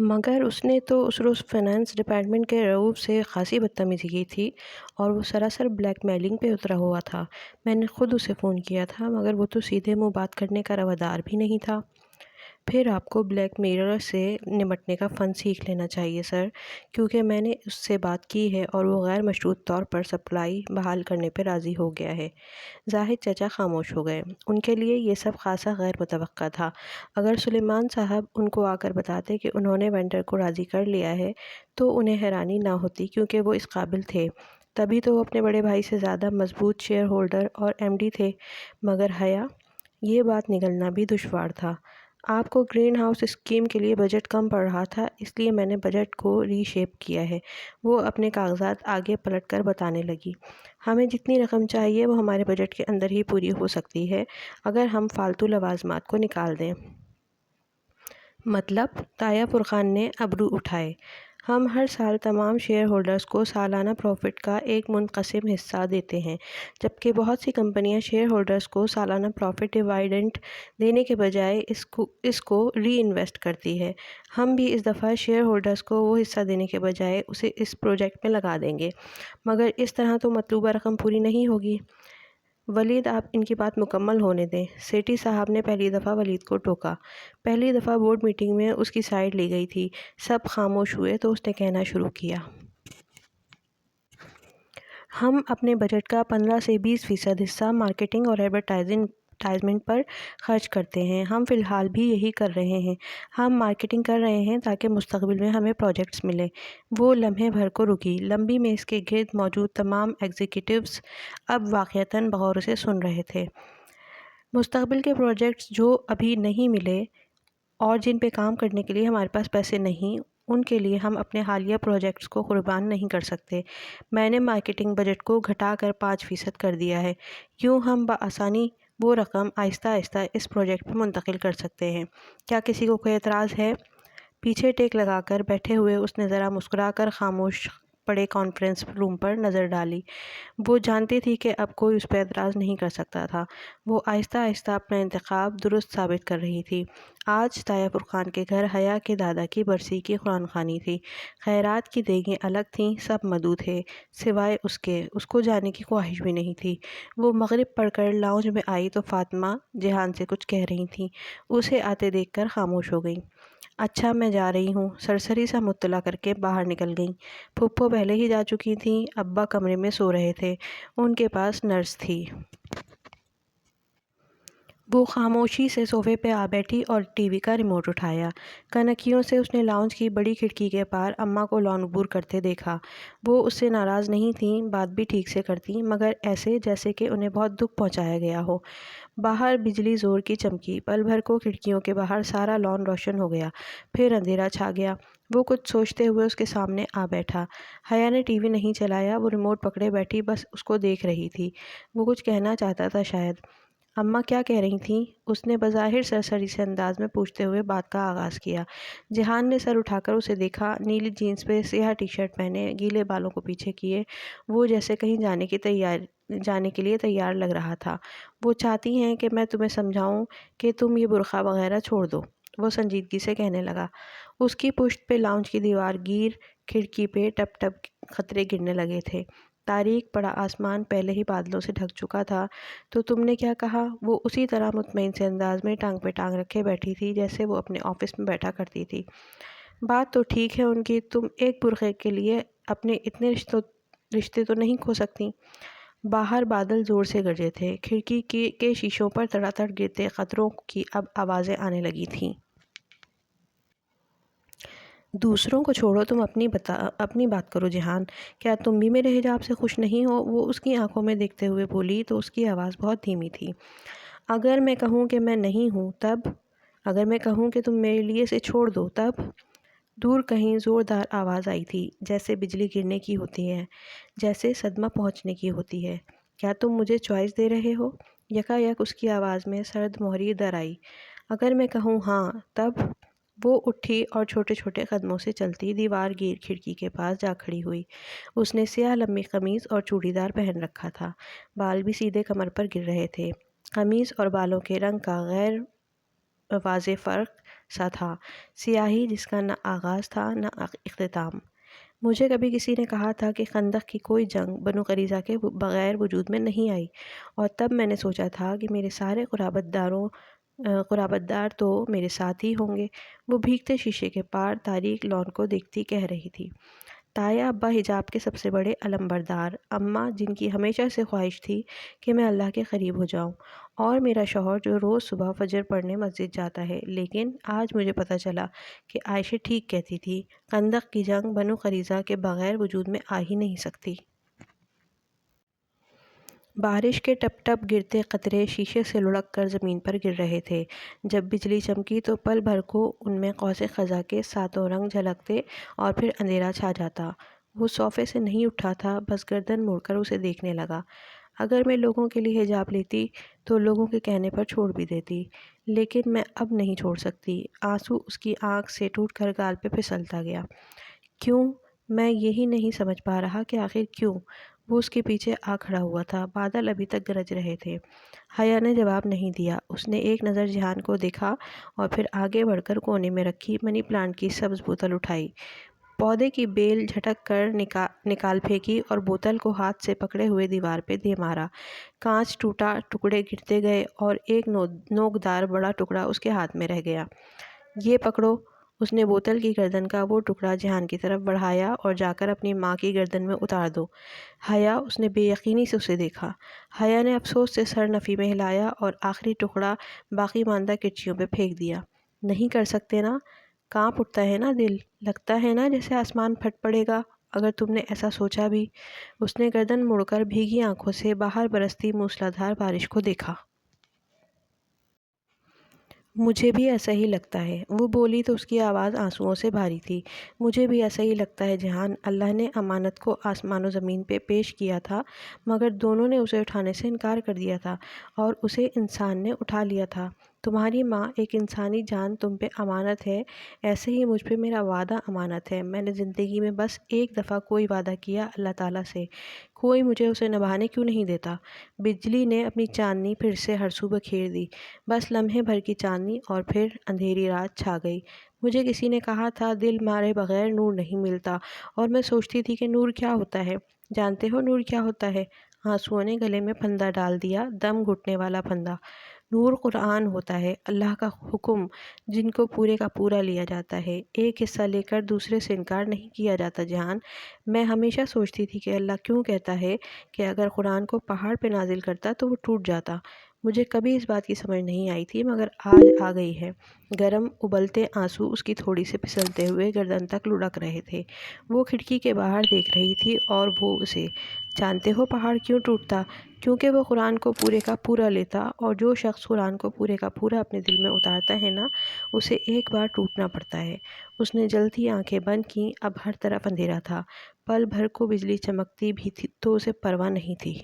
مگر اس نے تو اس روز فائنانس ڈپارٹمنٹ کے رؤوف سے خاصی بدتمیزی کی تھی اور وہ سراسر بلیک میلنگ پہ اترا ہوا تھا۔ میں نے خود اسے فون کیا تھا مگر وہ تو سیدھے منہ بات کرنے کا روادار بھی نہیں تھا۔ پھر آپ کو بلیک میلر سے نمٹنے کا فن سیکھ لینا چاہیے سر، کیونکہ میں نے اس سے بات کی ہے اور وہ غیر مشروط طور پر سپلائی بحال کرنے پہ راضی ہو گیا ہے۔ زاہد چچا خاموش ہو گئے۔ ان کے لیے یہ سب خاصا غیر متوقع تھا۔ اگر سلیمان صاحب ان کو آ کر بتاتے کہ انہوں نے وینڈر کو راضی کر لیا ہے تو انہیں حیرانی نہ ہوتی، کیونکہ وہ اس قابل تھے۔ تبھی تو وہ اپنے بڑے بھائی سے زیادہ مضبوط شیئر ہولڈر اور ایم ڈی تھے۔ مگر حیا، یہ بات نگلنا بھی دشوار تھا۔ آپ کو گرین ہاؤس اسکیم کے لیے بجٹ کم پڑ رہا تھا، اس لیے میں نے بجٹ کو ری شیپ کیا ہے۔ وہ اپنے کاغذات آگے پلٹ کر بتانے لگی۔ ہمیں جتنی رقم چاہیے وہ ہمارے بجٹ کے اندر ہی پوری ہو سکتی ہے اگر ہم فالتو لوازمات کو نکال دیں۔ مطلب؟ تایا فرقان نے ابرو اٹھائے۔ ہم ہر سال تمام شیئر ہولڈرز کو سالانہ پروفٹ کا ایک منقسم حصہ دیتے ہیں، جبکہ بہت سی کمپنیاں شیئر ہولڈرز کو سالانہ پروفٹ ڈیویڈنڈ دینے کے بجائے اس کو ری انویسٹ کرتی ہے۔ ہم بھی اس دفعہ شیئر ہولڈرز کو وہ حصہ دینے کے بجائے اسے اس پروجیکٹ میں لگا دیں گے، مگر اس طرح تو مطلوبہ رقم پوری نہیں ہوگی۔ ولید، آپ ان کی بات مکمل ہونے دیں، سیٹھی صاحب نے پہلی دفعہ ولید کو ٹوکا۔ پہلی دفعہ بورڈ میٹنگ میں اس کی سائیڈ لی گئی تھی۔ سب خاموش ہوئے تو اس نے کہنا شروع کیا۔ ہم اپنے بجٹ کا 15 سے 20% حصہ مارکیٹنگ اور ایڈورٹائزمنٹ پر خرچ کرتے ہیں۔ ہم فی الحال بھی یہی کر رہے ہیں۔ ہم مارکیٹنگ کر رہے ہیں تاکہ مستقبل میں ہمیں پروجیکٹس ملیں۔ وہ لمحے بھر کو رکی۔ لمبی میز کے گرد موجود تمام ایگزیکٹوز اب واقعتاً بغور سے سن رہے تھے۔ مستقبل کے پروجیکٹس جو ابھی نہیں ملے اور جن پہ کام کرنے کے لیے ہمارے پاس پیسے نہیں، ان کے لیے ہم اپنے حالیہ پروجیکٹس کو قربان نہیں کر سکتے۔ میں نے مارکیٹنگ بجٹ کو گھٹا کر 5% کر دیا ہے۔ یوں ہم بآسانی وہ رقم آہستہ آہستہ اس پروجیکٹ پہ منتقل کر سکتے ہیں۔ کیا کسی کو کوئی اعتراض ہے؟ پیچھے ٹیک لگا کر بیٹھے ہوئے اس نے ذرا مسکرا کر خاموش پڑے کانفرنس روم پر نظر ڈالی۔ وہ جانتی تھی کہ اب کوئی اس پہ اعتراض نہیں کر سکتا تھا۔ وہ آہستہ آہستہ اپنا انتخاب درست ثابت کر رہی تھی۔ آج تایا فرقان کے گھر حیا کے دادا کی برسی کی قرآن خوانی تھی۔ خیرات کی دیگیں الگ تھیں، سب مدعو تھے، سوائے اس کو جانے کی خواہش بھی نہیں تھی۔ وہ مغرب پڑھ کر لاؤنج میں آئی تو فاطمہ جہان سے کچھ کہہ رہی تھیں۔ اسے آتے دیکھ کر خاموش ہو گئیں۔ اچھا، میں جا رہی ہوں، سرسری سا مطلع کر کے باہر نکل گئیں۔ پھپھو پہلے ہی جا چکی تھیں، ابا کمرے میں سو رہے تھے، ان کے پاس نرس تھی۔ وہ خاموشی سے صوفے پہ آ بیٹھی اور ٹی وی کا ریموٹ اٹھایا۔ کنکیوں سے اس نے لاؤنج کی بڑی کھڑکی کے پار اماں کو لان عبور کرتے دیکھا۔ وہ اس سے ناراض نہیں تھیں، بات بھی ٹھیک سے کرتیں، مگر ایسے جیسے کہ انہیں بہت دکھ پہنچایا گیا ہو۔ باہر بجلی زور کی چمکی، پل بھر کو کھڑکیوں کے باہر سارا لان روشن ہو گیا، پھر اندھیرا چھا گیا۔ وہ کچھ سوچتے ہوئے اس کے سامنے آ بیٹھا۔ حیا نے ٹی وی نہیں چلایا، وہ ریموٹ پکڑے بیٹھی بس اس کو دیکھ رہی تھی۔ وہ کچھ کہنا چاہتا تھا شاید۔ اماں کیا کہہ رہی تھیں؟ اس نے بظاہر سرسری سے انداز میں پوچھتے ہوئے بات کا آغاز کیا۔ جہان نے سر اٹھا کر اسے دیکھا۔ نیلی جینس پہ سیاہ ٹی شرٹ پہنے، گیلے بالوں کو پیچھے کیے، وہ جیسے کہیں جانے کے لیے تیار لگ رہا تھا۔ وہ چاہتی ہیں کہ میں تمہیں سمجھاؤں کہ تم یہ برقع وغیرہ چھوڑ دو، وہ سنجیدگی سے کہنے لگا۔ اس کی پشت پہ لاؤنج کی دیوار گیر، کھڑکی پہ ٹپ ٹپ قطرے گرنے لگے تھے۔ تاریک پڑا آسمان پہلے ہی بادلوں سے ڈھک چکا تھا۔ تو تم نے کیا کہا؟ وہ اسی طرح مطمئن سے انداز میں ٹانگ پہ ٹانگ رکھے بیٹھی تھی جیسے وہ اپنے آفس میں بیٹھا کرتی تھی۔ بات تو ٹھیک ہے ان کی، تم ایک برقعے کے لیے اپنے اتنے رشتے تو نہیں کھو سکتی۔ باہر بادل زور سے گرجے تھے۔ کھڑکی کے شیشوں پر تڑا تڑ گرتے قطروں کی اب آوازیں آنے لگی تھیں۔ دوسروں کو چھوڑو، تم اپنی بات کرو جہان، کیا تم بھی میرے حجاب سے خوش نہیں ہو؟ وہ اس کی آنکھوں میں دیکھتے ہوئے بولی تو اس کی آواز بہت دھیمی تھی۔ اگر میں کہوں کہ میں نہیں ہوں تب؟ اگر میں کہوں کہ تم میرے لیے اسے چھوڑ دو تب؟ دور کہیں زوردار آواز آئی تھی، جیسے بجلی گرنے کی ہوتی ہے، جیسے صدمہ پہنچنے کی ہوتی ہے۔ کیا تم مجھے چوائس دے رہے ہو؟ یکایک اس کی آواز میں سرد مہری در آئی۔ اگر میں کہوں ہاں تب؟ وہ اٹھی اور چھوٹے چھوٹے قدموں سے چلتی دیوار گیر کھڑکی کے پاس جا کھڑی ہوئی۔ اس نے سیاہ لمبی قمیض اور چوڑی دار پہن رکھا تھا، بال بھی سیدھے کمر پر گر رہے تھے۔ قمیض اور بالوں کے رنگ کا غیر واضح فرق سا تھا، سیاہی جس کا نہ آغاز تھا نہ اختتام۔ مجھے کبھی کسی نے کہا تھا کہ خندق کی کوئی جنگ بنو قریظہ کے بغیر وجود میں نہیں آئی، اور تب میں نے سوچا تھا کہ میرے سارے قرابت دار تو میرے ساتھ ہی ہوں گے۔ وہ بھیگتے شیشے کے پار تاریک لون کو دیکھتی کہہ رہی تھی، تایا ابا حجاب کے سب سے بڑے علمبردار، اماں جن کی ہمیشہ سے خواہش تھی کہ میں اللہ کے قریب ہو جاؤں، اور میرا شوہر جو روز صبح فجر پڑھنے مسجد جاتا ہے۔ لیکن آج مجھے پتہ چلا کہ عائشہ ٹھیک کہتی تھی، خندق کی جنگ بنو قریظہ کے بغیر وجود میں آ ہی نہیں سکتی۔ بارش کے ٹپ ٹپ گرتے قطرے شیشے سے لڑک کر زمین پر گر رہے تھے۔ جب بجلی چمکی تو پل بھر کو ان میں قوس قزح کے ساتوں رنگ جھلکتے اور پھر اندھیرا چھا جاتا۔ وہ صوفے سے نہیں اٹھا تھا، بس گردن موڑ کر اسے دیکھنے لگا۔ اگر میں لوگوں کے لیے حجاب لیتی تو لوگوں کے کہنے پر چھوڑ بھی دیتی، لیکن میں اب نہیں چھوڑ سکتی۔ آنسو اس کی آنکھ سے ٹوٹ کر گال پہ پھسلتا گیا۔ کیوں؟ میں یہی نہیں سمجھ پا رہا کہ آخر کیوں؟ وہ اس کے پیچھے آ کھڑا ہوا تھا، بادل ابھی تک گرج رہے تھے۔ حیا نے جواب نہیں دیا۔ اس نے ایک نظر جہان کو دیکھا اور پھر آگے بڑھ کر کونے میں رکھی منی پلانٹ کی سبز بوتل اٹھائی، پودے کی بیل جھٹک کر نکال پھینکی اور بوتل کو ہاتھ سے پکڑے ہوئے دیوار پہ دے مارا۔ کانچ ٹوٹا، ٹکڑے گرتے گئے اور ایک نوکدار بڑا ٹکڑا اس کے ہاتھ میں رہ گیا۔ یہ پکڑو۔ اس نے بوتل کی گردن کا وہ ٹکڑا جہان کی طرف بڑھایا، اور جا کر اپنی ماں کی گردن میں اتار دو۔ حیا، اس نے بے یقینی سے اسے دیکھا۔ حیا نے افسوس سے سر نفی میں ہلایا اور آخری ٹکڑا باقی ماندہ کرچیوں پہ پھینک دیا۔ نہیں کر سکتے نا؟ کانپ اٹھتا ہے نا دل؟ لگتا ہے نا جیسے آسمان پھٹ پڑے گا اگر تم نے ایسا سوچا بھی؟ اس نے گردن موڑ کر بھیگی آنکھوں سے باہر برستی موسلادھار بارش کو دیکھا۔ مجھے بھی ایسا ہی لگتا ہے، وہ بولی تو اس کی آواز آنسوؤں سے بھاری تھی۔ مجھے بھی ایسا ہی لگتا ہے جہان۔ اللہ نے امانت کو آسمان و زمین پہ پیش کیا تھا، مگر دونوں نے اسے اٹھانے سے انکار کر دیا تھا، اور اسے انسان نے اٹھا لیا تھا۔ تمہاری ماں، ایک انسانی جان تم پہ امانت ہے، ایسے ہی مجھ پہ میرا وعدہ امانت ہے۔ میں نے زندگی میں بس ایک دفعہ کوئی وعدہ کیا اللہ تعالیٰ سے، کوئی مجھے اسے نبھانے کیوں نہیں دیتا؟ بجلی نے اپنی چاندنی پھر سے ہر سو بکھیر دی، بس لمحے بھر کی چاندنی اور پھر اندھیری رات چھا گئی۔ مجھے کسی نے کہا تھا دل مارے بغیر نور نہیں ملتا، اور میں سوچتی تھی کہ نور کیا ہوتا ہے؟ جانتے ہو نور کیا ہوتا ہے؟ آنسوؤں نے گلے میں پھندہ ڈال دیا، دم گھٹنے والا پھندہ۔ نور قرآن ہوتا ہے، اللہ کا حکم جن کو پورے کا پورا لیا جاتا ہے، ایک حصہ لے کر دوسرے سے انکار نہیں کیا جاتا جہان۔ میں ہمیشہ سوچتی تھی کہ اللہ کیوں کہتا ہے کہ اگر قرآن کو پہاڑ پہ نازل کرتا تو وہ ٹوٹ جاتا۔ مجھے کبھی اس بات کی سمجھ نہیں آئی تھی، مگر آج آ گئی ہے۔ گرم ابلتے آنسو اس کی تھوڑی سے پھسلتے ہوئے گردن تک لڑک رہے تھے۔ وہ کھڑکی کے باہر دیکھ رہی تھی، اور وہ اسے، جانتے ہو پہاڑ کیوں ٹوٹتا؟ کیونکہ وہ قرآن کو پورے کا پورا لیتا، اور جو شخص قرآن کو پورے کا پورا اپنے دل میں اتارتا ہے نا، اسے ایک بار ٹوٹنا پڑتا ہے۔ اس نے جلدی آنکھیں بند کیں۔ اب ہر طرف اندھیرا تھا، پل بھر کو بجلی چمکتی بھی تھی تو اسے پرواہ نہیں تھی۔